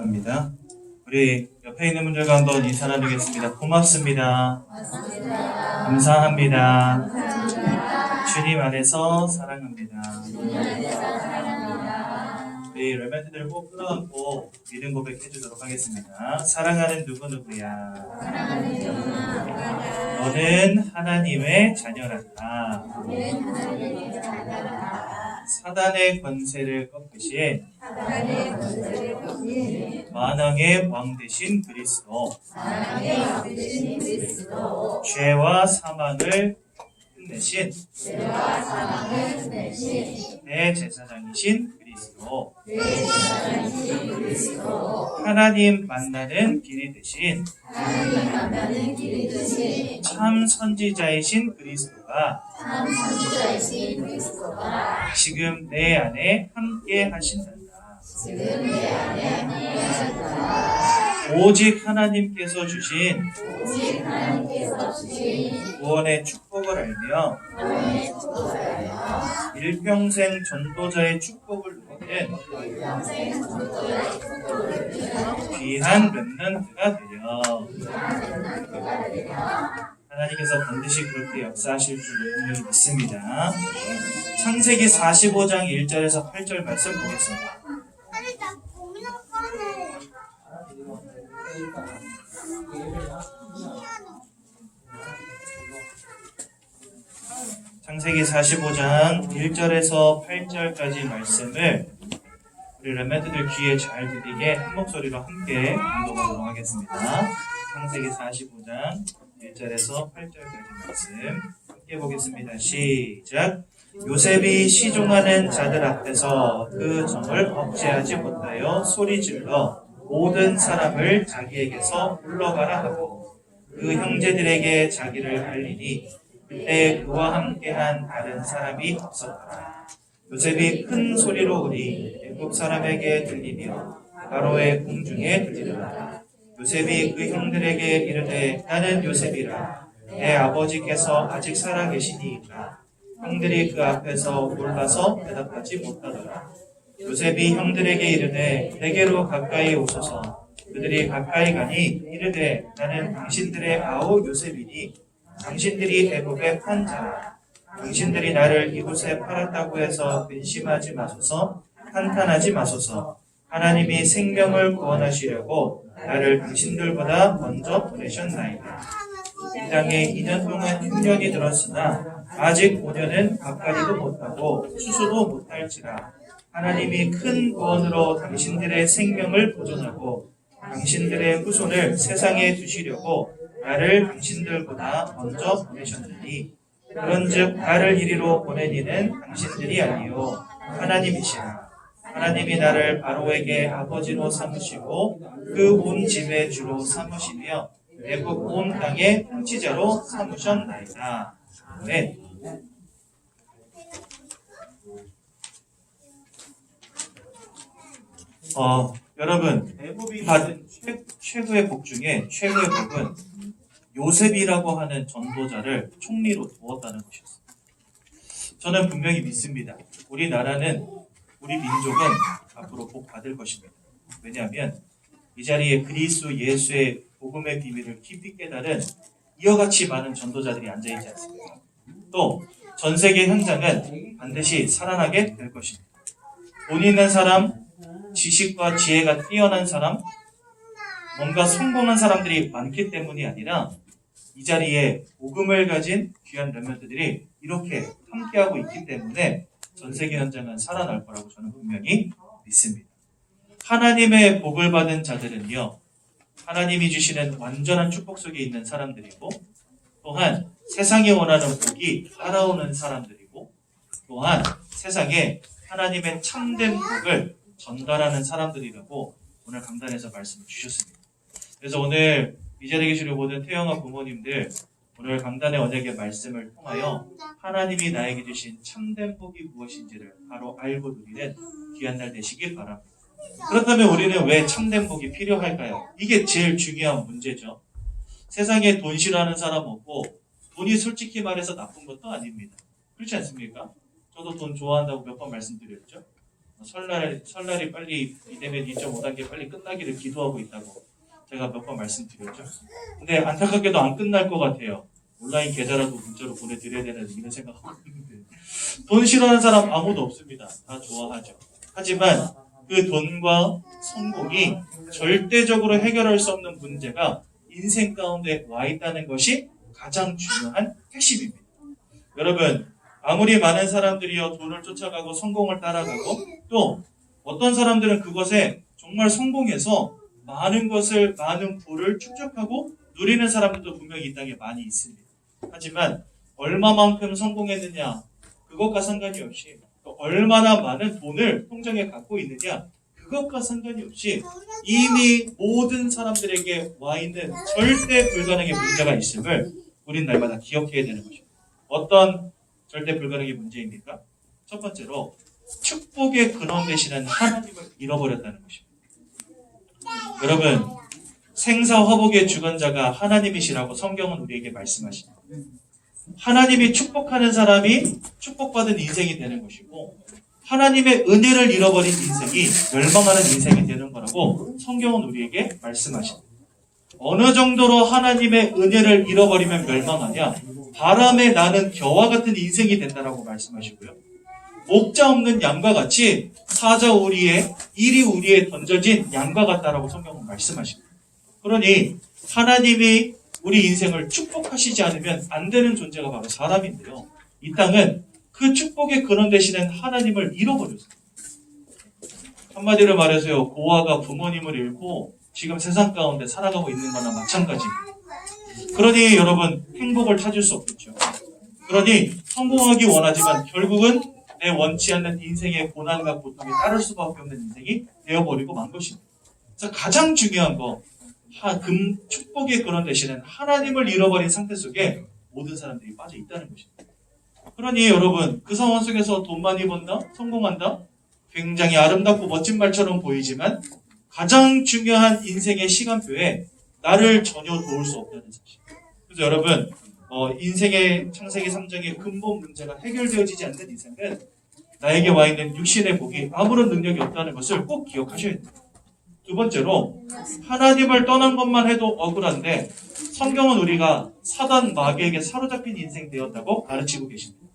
감사합니다. 우리 옆에 있는 분들과 한번 인사 나누겠습니다. 고맙습니다. 감사합니다. 주님 안에서 사랑합니다. 우리 랩멘트들 꼭 끌어안고 믿음 고백해 주도록 하겠습니다. 사랑하는 누구누구야. 너는 하나님의 자녀란다. 사단의 권세를 꺾으신 만왕의 왕 되신 그리스도, 죄와 사망을 끝내신 대제사장이신 그리스도, 하나님 만나는 길이 되신 참 선지자이신 그리스도가 지금 내 안에 함께 하신단다. 오직 하나님께서 주신 구원의 축복을 알며 일평생 전도자의 축복을 누리는 귀한 렘넌트가 되려 하나님께서 반드시 그렇게 역사하실 줄로 분명히 믿습니다. 창세기 45장 1절에서 8절 말씀 보겠습니다. 창세기 45장 1절에서 8절까지 말씀을 우리 렘넌트들 귀에 잘 들리게 한 목소리로 함께 공독하도록 하겠습니다. 창세기 45장 1절에서 8절까지 말씀 함께 보겠습니다. 시작. 요셉이 시종하는 자들 앞에서 그 정을 억제하지 못하여 소리질러 모든 사람을 자기에게서 물러가라 하고 그 형제들에게 자기를 알리니 그때 그와 함께한 다른 사람이 없었더라. 요셉이 큰 소리로 우리 애굽 사람에게 들리며 바로의 궁중에 들리더라. 요셉이 그 형들에게 이르되 나는 요셉이라. 내 아버지께서 아직 살아계시니이까. 형들이 그 앞에서 놀라서 대답하지 못하더라. 요셉이 형들에게 이르되 내게로 가까이 오소서. 그들이 가까이 가니 이르되 나는 당신들의 아우 요셉이니 당신들이 애굽에 판 자라. 당신들이 나를 이곳에 팔았다고 해서 근심하지 마소서. 한탄하지 마소서. 하나님이 생명을 구원하시려고 나를 당신들보다 먼저 보내셨나이다. 이 땅에 2년 동안 흉년이 들었으나 아직 5년은 가까이도 못하고 추수도 못할지라. 하나님이 큰 구원으로 당신들의 생명을 보존하고 당신들의 후손을 세상에 두시려고 나를 당신들보다 먼저 보내셨느니 그런즉 나를 이리로 보낸 이는 당신들이 아니요 하나님이시라. 하나님이 나를 바로에게 아버지로 삼으시고 그 온 집의 주로 삼으시며 애굽 온 땅의 통치자로 삼으셨나이다. 네. 여러분, 애굽이 받은 최고의 복 중에 최고의 복은 요셉이라고 하는 전도자를 총리로 두었다는 것이었습니다. 저는 분명히 믿습니다. 우리나라는, 우리 민족은 앞으로 복 받을 것입니다. 왜냐하면 이 자리에 그리스도 예수의 복음의 비밀을 깊이 깨달은 이와 같이 많은 전도자들이 앉아있지 않습니까? 또 전 세계 현장은 반드시 살아나게 될 것입니다. 돈 있는 사람, 지식과 지혜가 뛰어난 사람, 뭔가 성공한 사람들이 많기 때문이 아니라 이 자리에 복음을 가진 귀한 렘넌트들이 이렇게 함께하고 있기 때문에 전 세계 현장은 살아날 거라고 저는 분명히 믿습니다. 하나님의 복을 받은 자들은요, 하나님이 주시는 완전한 축복 속에 있는 사람들이고, 또한 세상이 원하는 복이 따라오는 사람들이고, 또한 세상에 하나님의 참된 복을 전달하는 사람들이라고 오늘 강단에서 말씀을 주셨습니다. 그래서 오늘 이 자리에 계시는 모든 태영아 부모님들, 오늘 강단의 언약의 말씀을 통하여 하나님이 나에게 주신 참된 복이 무엇인지를 바로 알고 누리는 귀한 날 되시길 바랍니다. 그렇다면 우리는 왜 참된 복이 필요할까요? 이게 제일 중요한 문제죠. 세상에 돈 싫어하는 사람 없고 돈이 솔직히 말해서 나쁜 것도 아닙니다. 그렇지 않습니까? 저도 돈 좋아한다고 몇 번 말씀드렸죠. 설날이 빨리 비대면 2.5단계 빨리 끝나기를 기도하고 있다고 제가 몇 번 말씀드렸죠. 근데 안타깝게도 안 끝날 것 같아요. 온라인 계좌라도 문자로 보내드려야 되는 이런 생각하고 있는데 돈 싫어하는 사람 아무도 없습니다. 다 좋아하죠. 하지만 그 돈과 성공이 절대적으로 해결할 수 없는 문제가 인생 가운데 와 있다는 것이 가장 중요한 핵심입니다. 여러분, 아무리 많은 사람들이요 돈을 쫓아가고 성공을 따라가고 또 어떤 사람들은 그것에 정말 성공해서 많은 부를 축적하고 누리는 사람들도 분명히 이 땅에 많이 있습니다. 하지만 얼마만큼 성공했느냐 그것과 상관이 없이 또 얼마나 많은 돈을 통장에 갖고 있느냐 그것과 상관이 없이 이미 모든 사람들에게 와 있는 절대 불가능의 문제가 있음을 우린 날마다 기억해야 되는 것입니다. 어떤 절대 불가능의 문제입니까? 첫 번째로 축복의 근원 되시는 하나님을 잃어버렸다는 것입니다. 여러분, 생사화복의 주관자가 하나님이시라고 성경은 우리에게 말씀하십니다. 하나님이 축복하는 사람이 축복받은 인생이 되는 것이고 하나님의 은혜를 잃어버린 인생이 멸망하는 인생이 되는 거라고 성경은 우리에게 말씀하십니다. 어느 정도로 하나님의 은혜를 잃어버리면 멸망하냐? 바람에 나는 겨와 같은 인생이 된다라고 말씀하시고요. 목자 없는 양과 같이 사자 우리에 일이 우리에 던져진 양과 같다라고 성경은 말씀하십니다. 그러니 하나님이 우리 인생을 축복하시지 않으면 안 되는 존재가 바로 사람인데요. 이 땅은 그 축복의 근원 되시는 하나님을 잃어버렸어요. 한마디로 말해서요. 고아가 부모님을 잃고 지금 세상 가운데 살아가고 있는 거나 마찬가지입니다. 그러니 여러분 행복을 찾을 수 없겠죠. 그러니 성공하기 원하지만 결국은 내 원치 않는 인생의 고난과 고통에 따를 수밖에 없는 인생이 되어버리고 만 것입니다. 그래서 가장 중요한 거 축복의 근원 되시는 하나님을 잃어버린 상태 속에 모든 사람들이 빠져 있다는 것입니다. 그러니 여러분 그 상황 속에서 돈 많이 번다? 성공한다? 굉장히 아름답고 멋진 말처럼 보이지만 가장 중요한 인생의 시간표에 나를 전혀 도울 수 없다는 사실. 그래서 여러분 인생의 창세기 3장의 근본 문제가 해결되어지지 않는 이상은 나에게 와 있는 육신의 복이 아무런 능력이 없다는 것을 꼭 기억하셔야 됩니다. 두 번째로 하나님을 떠난 것만 해도 억울한데 성경은 우리가 사단 마귀에게 사로잡힌 인생 되었다고 가르치고 계십니다.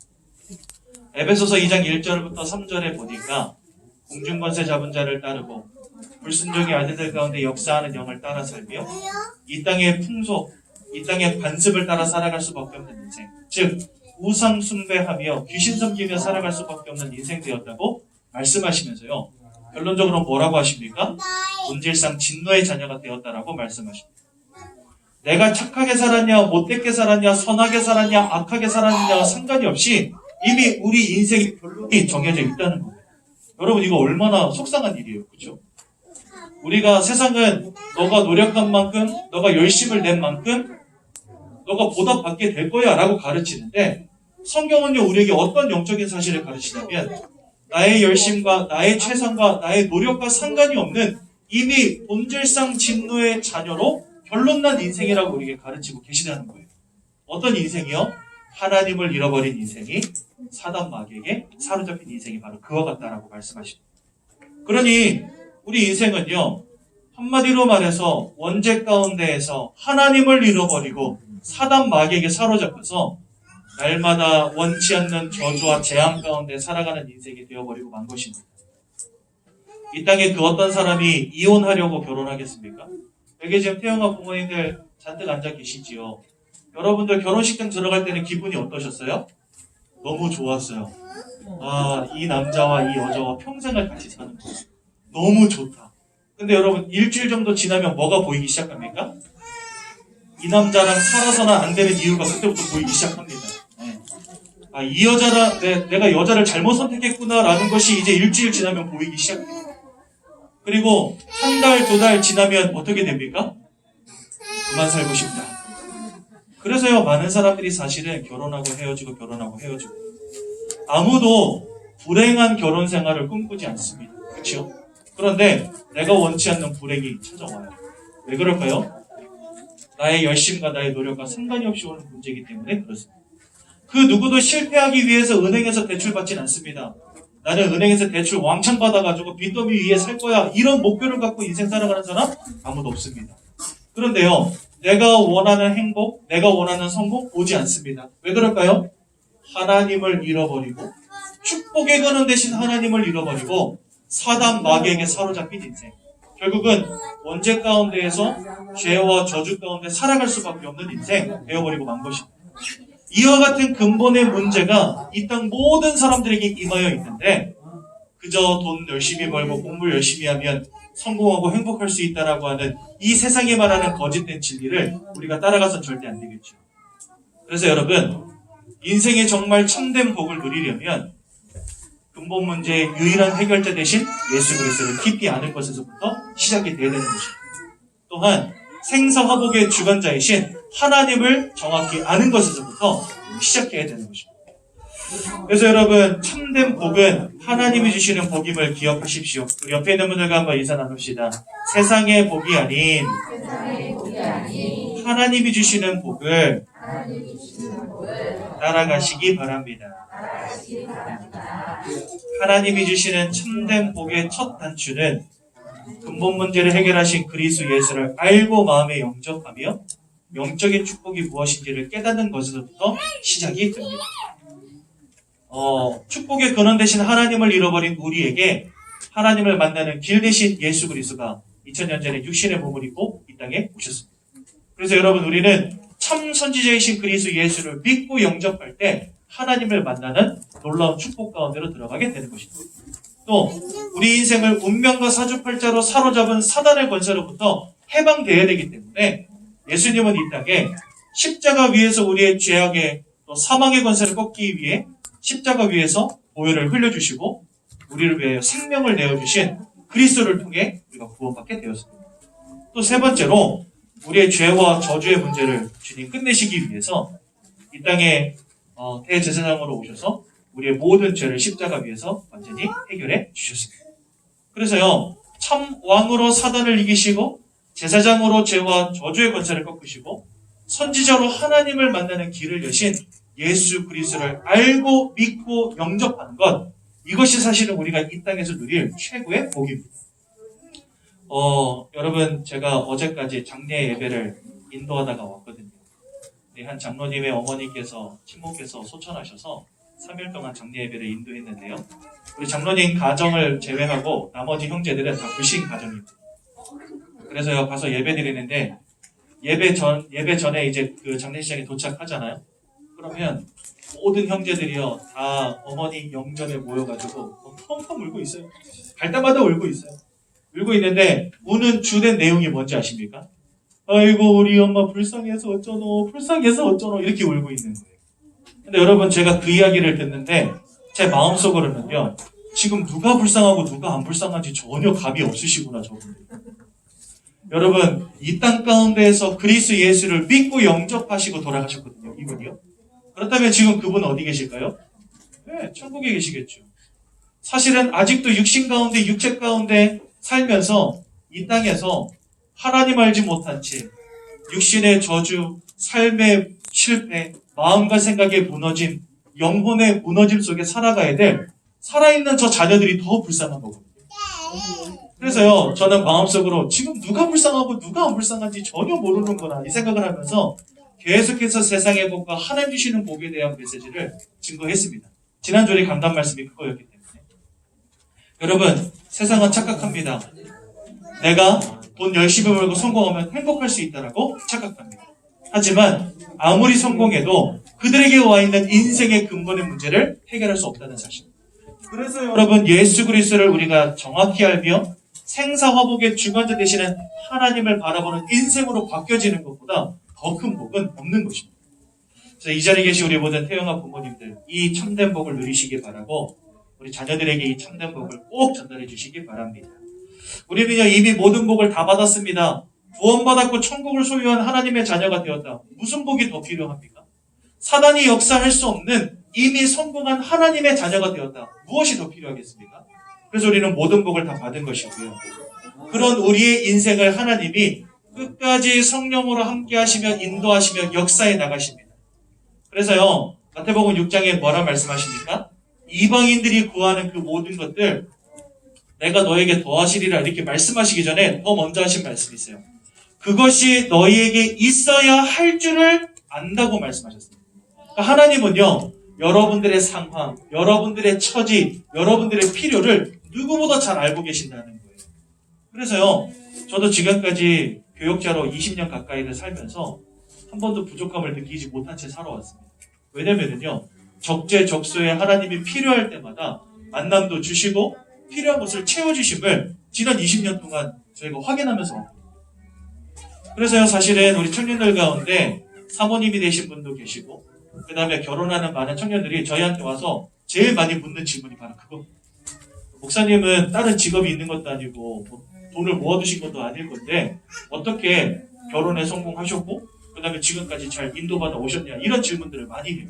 에베소서 2장 1절부터 3절에 보니까 공중권세 잡은 자를 따르고 불순종의 아들들 가운데 역사하는 영을 따라 살며 이 땅의 풍속, 이 땅의 관습을 따라 살아갈 수밖에 없는 인생, 즉 우상 숭배하며 귀신 섬기며 살아갈 수밖에 없는 인생 되었다고 말씀하시면서요. 결론적으로 뭐라고 하십니까? 본질상 진노의 자녀가 되었다라고 말씀하십니다. 내가 착하게 살았냐, 못되게 살았냐, 선하게 살았냐, 악하게 살았냐와 상관이 없이 이미 우리 인생의 결론이 정해져 있다는 거예요. 여러분 이거 얼마나 속상한 일이에요. 그렇죠? 우리가 세상은 너가 노력한 만큼, 너가 열심을 낸 만큼 너가 보답받게 될 거야 라고 가르치는데 성경은요 우리에게 어떤 영적인 사실을 가르치냐면 나의 열심과 나의 최선과 나의 노력과 상관이 없는 이미 본질상 진노의 자녀로 결론난 인생이라고 우리에게 가르치고 계시다는 거예요. 어떤 인생이요? 하나님을 잃어버린 인생이 사단 마귀에게 사로잡힌 인생이 바로 그와 같다라고 말씀하십니다. 그러니 우리 인생은요 한마디로 말해서 원죄 가운데에서 하나님을 잃어버리고 사단 마귀에게 사로잡혀서 날마다 원치 않는 저주와 재앙 가운데 살아가는 인생이 되어버리고 만 것입니다. 이 땅에 그 어떤 사람이 이혼하려고 결혼하겠습니까? 여기 지금 태영아 부모님들 잔뜩 앉아 계시지요. 여러분들 결혼식장 들어갈 때는 기분이 어떠셨어요? 너무 좋았어요. 이 남자와 이 여자와 평생을 같이 사는 거 너무 좋다. 근데 여러분 일주일 정도 지나면 뭐가 보이기 시작합니까? 이 남자랑 살아서는 안 되는 이유가 그때부터 보이기 시작합니다. 이 여자라 내가 여자를 잘못 선택했구나라는 것이 이제 일주일 지나면 보이기 시작합니다. 그리고 한 달, 두 달 지나면 어떻게 됩니까? 그만 살고 싶다. 그래서요 많은 사람들이 사실은 결혼하고 헤어지고 아무도 불행한 결혼 생활을 꿈꾸지 않습니다. 그렇죠? 그런데 내가 원치 않는 불행이 찾아와요. 왜 그럴까요? 나의 열심과 나의 노력과 상관이 없이 오는 문제이기 때문에 그렇습니다. 그 누구도 실패하기 위해서 은행에서 대출받지는 않습니다. 나는 은행에서 대출 왕창 받아가지고 빚더미 위에 살 거야. 이런 목표를 갖고 인생 살아가는 사람 아무도 없습니다. 그런데요, 내가 원하는 행복, 내가 원하는 성공 오지 않습니다. 왜 그럴까요? 하나님을 잃어버리고 축복의 근원 대신 하나님을 잃어버리고 사단 마귀에게 사로잡힌 인생. 결국은 원죄 가운데에서 죄와 저주 가운데 살아갈 수밖에 없는 인생 되어버리고 만 것입니다. 이와 같은 근본의 문제가 이 땅 모든 사람들에게 임하여 있는데 그저 돈 열심히 벌고 공부 열심히 하면 성공하고 행복할 수 있다라고 하는 이 세상에 말하는 거짓된 진리를 우리가 따라가선 절대 안 되겠죠. 그래서 여러분, 인생에 정말 참된 복을 누리려면 근본 문제의 유일한 해결자 대신 예수 그리스도를 깊이 아는 것에서부터 시작이 되어야 되는 것입니다. 또한 생사화복의 주관자이신 하나님을 정확히 아는 것에서부터 시작해야 되는 것입니다. 그래서 여러분, 참된 복은 하나님이 주시는 복임을 기억하십시오. 우리 옆에 있는 분들과 한번 인사 나눕시다. 세상의 복이 아닌 하나님이 주시는 복을 따라가시기 바랍니다. 하나님이 주시는 참된 복의 첫 단추는 근본 문제를 해결하신 그리스도 예수를 알고 마음에 영접하며 영적인 축복이 무엇인지를 깨닫는 것에서부터 시작이 됩니다. 축복의 근원 대신 하나님을 잃어버린 우리에게 하나님을 만나는 길 대신 예수 그리스도가 2000년 전에 육신의 몸을 입고 이 땅에 오셨습니다. 그래서 여러분, 우리는 참 선지자이신 그리스도 예수를 믿고 영접할 때 하나님을 만나는 놀라운 축복 가운데로 들어가게 되는 것입니다. 또 우리 인생을 운명과 사주팔자로 사로잡은 사단의 권세로부터 해방되어야 되기 때문에 예수님은 이 땅에 십자가 위에서 우리의 죄악의 또 사망의 권세를 꺾기 위해 십자가 위에서 보혈을 흘려주시고 우리를 위하여 생명을 내어주신 그리스도를 통해 우리가 구원받게 되었습니다. 또 세 번째로 우리의 죄와 저주의 문제를 주님 끝내시기 위해서 이 땅에 대제사장으로 오셔서 우리의 모든 죄를 십자가 위에서 완전히 해결해 주셨습니다. 그래서요, 참 왕으로 사단을 이기시고 제사장으로 죄와 저주의 권세를 꺾으시고 선지자로 하나님을 만나는 길을 여신 예수 그리스도를 알고 믿고 영접하는 것, 이것이 사실은 우리가 이 땅에서 누릴 최고의 복입니다. 여러분, 제가 어제까지 장례 예배를 인도하다가 왔거든요. 한 장로님의 어머니께서, 친모께서 소천하셔서 3일 동안 장례 예배를 인도했는데요. 우리 장로님 가정을 제외하고 나머지 형제들은 다 불신 가정입니다. 그래서 가서 예배 드리는데 예배 전에 이제 그 장례식장에 도착하잖아요. 그러면 모든 형제들이요 다 어머니 영전에 모여가지고 펑펑 울고 있어요. 갈 때마다 울고 있어요. 울고 있는데 우는 주된 내용이 뭔지 아십니까? 아이고 우리 엄마 불쌍해서 어쩌노 이렇게 울고 있는 거예요. 근데 여러분, 제가 그 이야기를 듣는데 제 마음속으로는요, 지금 누가 불쌍하고 누가 안 불쌍한지 전혀 감이 없으시구나 저분. 여러분, 이 땅 가운데에서 그리스도 예수를 믿고 영접하시고 돌아가셨거든요, 이분이요. 그렇다면 지금 그분 어디 계실까요? 네, 천국에 계시겠죠. 사실은 아직도 육신 가운데, 육체 가운데 살면서 이 땅에서 하나님 알지 못한 채 육신의 저주, 삶의 실패, 마음과 생각의 무너짐, 영혼의 무너짐 속에 살아가야 될 살아있는 저 자녀들이 더 불쌍한 거거든요. 그래서요, 저는 마음속으로 지금 누가 불쌍하고 누가 안 불쌍한지 전혀 모르는구나 이 생각을 하면서 계속해서 세상의 복과 하나님 주시는 복에 대한 메시지를 증거했습니다. 지난주에 강단 말씀이 그거였기 때문에. 여러분, 세상은 착각합니다. 내가 돈 열심히 벌고 성공하면 행복할 수 있다라고 착각합니다. 하지만 아무리 성공해도 그들에게 와 있는 인생의 근본의 문제를 해결할 수 없다는 사실. 그래서 여러분, 예수 그리스도를 우리가 정확히 알며 생사화복의 주관자 되시는 하나님을 바라보는 인생으로 바뀌어지는 것보다 더 큰 복은 없는 것입니다. 그래서 이 자리에 계신 우리 모든 태영아 부모님들, 이 참된 복을 누리시기 바라고 우리 자녀들에게 이 참된 복을 꼭 전달해 주시기 바랍니다. 우리는요, 이미 모든 복을 다 받았습니다. 구원받았고 천국을 소유한 하나님의 자녀가 되었다. 무슨 복이 더 필요합니까? 사단이 역사할 수 없는 이미 성공한 하나님의 자녀가 되었다. 무엇이 더 필요하겠습니까? 그래서 우리는 모든 복을 다 받은 것이고요. 그런 우리의 인생을 하나님이 끝까지 성령으로 함께 하시며 인도하시며 역사해 나가십니다. 그래서요, 마태복음 6장에 뭐라 말씀하십니까? 이방인들이 구하는 그 모든 것들 내가 너에게 더하시리라 이렇게 말씀하시기 전에 더 먼저 하신 말씀이 있어요. 그것이 너희에게 있어야 할 줄을 안다고 말씀하셨습니다. 그러니까 하나님은요, 여러분들의 상황, 여러분들의 처지, 여러분들의 필요를 누구보다 잘 알고 계신다는 거예요. 그래서요, 저도 지금까지 교역자로 20년 가까이를 살면서 한 번도 부족함을 느끼지 못한 채 살아왔습니다. 왜냐면은요, 적재적소에 하나님이 필요할 때마다 만남도 주시고 필요한 것을 채워주심을 지난 20년 동안 저희가 확인하면서 왔거든요. 그래서요, 사실은 우리 청년들 가운데 사모님이 되신 분도 계시고 그 다음에 결혼하는 많은 청년들이 저희한테 와서 제일 많이 묻는 질문이 바로 그겁니다. 목사님은 다른 직업이 있는 것도 아니고 돈을 모아두신 것도 아닐 건데 어떻게 결혼에 성공하셨고 그 다음에 지금까지 잘 인도받아 오셨냐 이런 질문들을 많이 해요.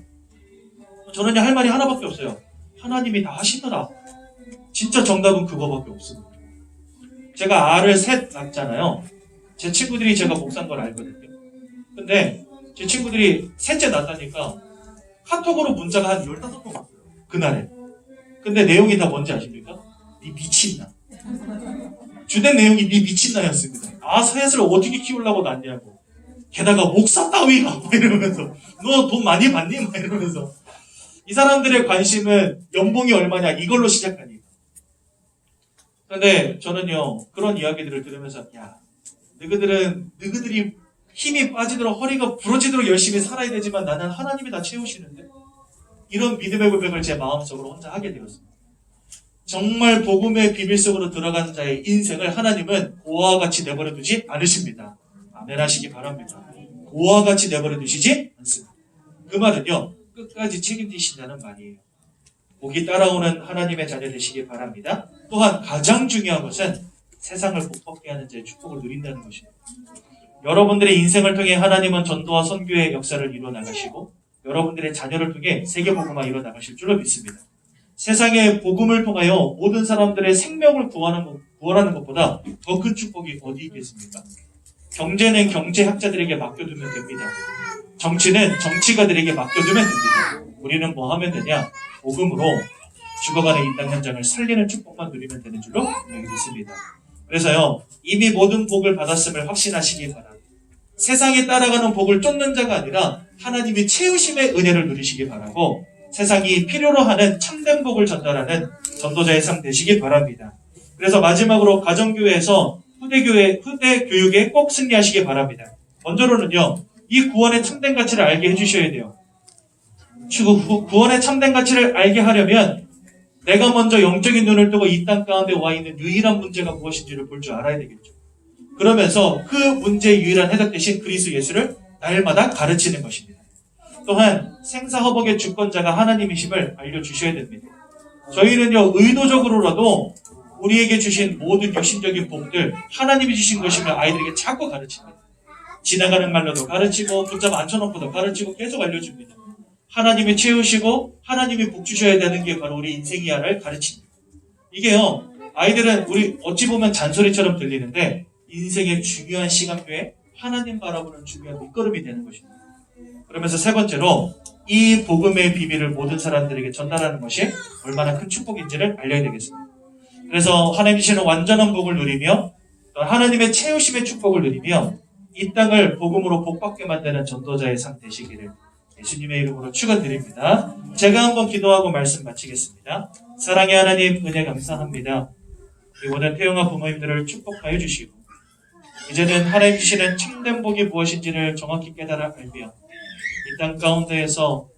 저는 할 말이 하나밖에 없어요. 하나님이 다 하시더라. 진짜 정답은 그거밖에 없습니다. 제가 알을 셋 낳았잖아요. 제 친구들이 제가 목사인 걸 알거든요. 근데 제 친구들이 셋째 낳았다니까 카톡으로 문자가 한 15통 왔어요. 그날에. 근데 내용이 다 뭔지 아십니까? 니 미친나. 주된 내용이 니 미친나였습니다. 아, 셋을 어떻게 키우려고 낳냐고. 게다가 목사 따위가 막 이러면서 너 돈 많이 받니? 막 이러면서 이 사람들의 관심은 연봉이 얼마냐 이걸로 시작하니까. 근데 저는요 그런 이야기들을 들으면서 야 너희들이 힘이 빠지도록 허리가 부러지도록 열심히 살아야 되지만 나는 하나님이 다 채우시는데 이런 믿음의 고백을 제 마음속으로 혼자 하게 되었습니다. 정말 복음의 비밀 속으로 들어간 자의 인생을 하나님은 고아와 같이 내버려 두지 않으십니다. 아멘 하시기 바랍니다. 고아와 같이 내버려 두시지 않습니다. 그 말은요 끝까지 책임지신다는 말이에요. 복이 따라오는 하나님의 자녀 되시기 바랍니다. 또한 가장 중요한 것은 세상을 복받게 하는 자의 축복을 누린다는 것입니다. 여러분들의 인생을 통해 하나님은 전도와 선교의 역사를 이루어 나가시고 여러분들의 자녀를 통해 세계복음화 이루어 나가실 줄로 믿습니다. 세상의 복음을 통하여 모든 사람들의 생명을 구원하는 것보다 더 큰 축복이 어디 있겠습니까? 경제는 경제학자들에게 맡겨두면 됩니다. 정치는 정치가들에게 맡겨두면 됩니다. 우리는 뭐 하면 되냐? 복음으로 죽어가는 이 땅 현장을 살리는 축복만 누리면 되는 줄로 믿습니다. 그래서요, 이미 모든 복을 받았음을 확신하시기 바랍니다. 세상에 따라가는 복을 쫓는 자가 아니라 하나님이 채우심의 은혜를 누리시기 바라고 세상이 필요로 하는 참된 복을 전달하는 전도자의 삶 되시기 바랍니다. 그래서 마지막으로 가정교회에서 후대 교육에 꼭 승리하시기 바랍니다. 먼저로는요, 이 구원의 참된 가치를 알게 해주셔야 돼요. 구원의 참된 가치를 알게 하려면 내가 먼저 영적인 눈을 뜨고 이 땅 가운데 와 있는 유일한 문제가 무엇인지를 볼 줄 알아야 되겠죠. 그러면서 그 문제의 유일한 해답 대신 그리스도 예수를 날마다 가르치는 것입니다. 또한 생사허복의 주권자가 하나님이심을 알려주셔야 됩니다. 저희는요 의도적으로라도 우리에게 주신 모든 육신적인 복들 하나님이 주신 것이며 아이들에게 자꾸 가르칩니다. 지나가는 말로도 가르치고 붙잡아 앉혀놓고도 가르치고 계속 알려줍니다. 하나님이 채우시고 하나님이 복 주셔야 되는 게 바로 우리 인생이야 를 가르칩니다. 이게요 아이들은 우리 어찌 보면 잔소리처럼 들리는데 인생의 중요한 시간표에 하나님 바라보는 중요한 밑거름이 되는 것입니다. 그러면서 세 번째로 이 복음의 비밀을 모든 사람들에게 전달하는 것이 얼마나 큰 축복인지를 알려야 되겠습니다. 그래서 하나님 주시는 완전한 복을 누리며 또 하나님의 채우심의 축복을 누리며 이 땅을 복음으로 복받게 만드는 전도자의 삶 되시기를 예수님의 이름으로 축원드립니다. 제가 한번 기도하고 말씀 마치겠습니다. 사랑의 하나님 은혜 감사합니다. 우리 모든 태영아 부모님들을 축복하여 주시고 이제는 하나님 주시는 참된 복이 무엇인지를 정확히 깨달아 알며 이 땅 가운데에서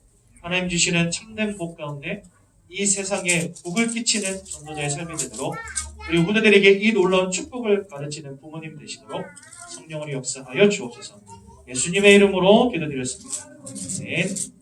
하나님 주시는 참된 복 가운데 이 세상에 복을 끼치는 전도자의 삶이 되도록 우리 후대들에게 이 놀라운 축복을 가르치는 부모님 되시도록 성령으로 역사하여 주옵소서. 예수님의 이름으로 기도드렸습니다. 아멘.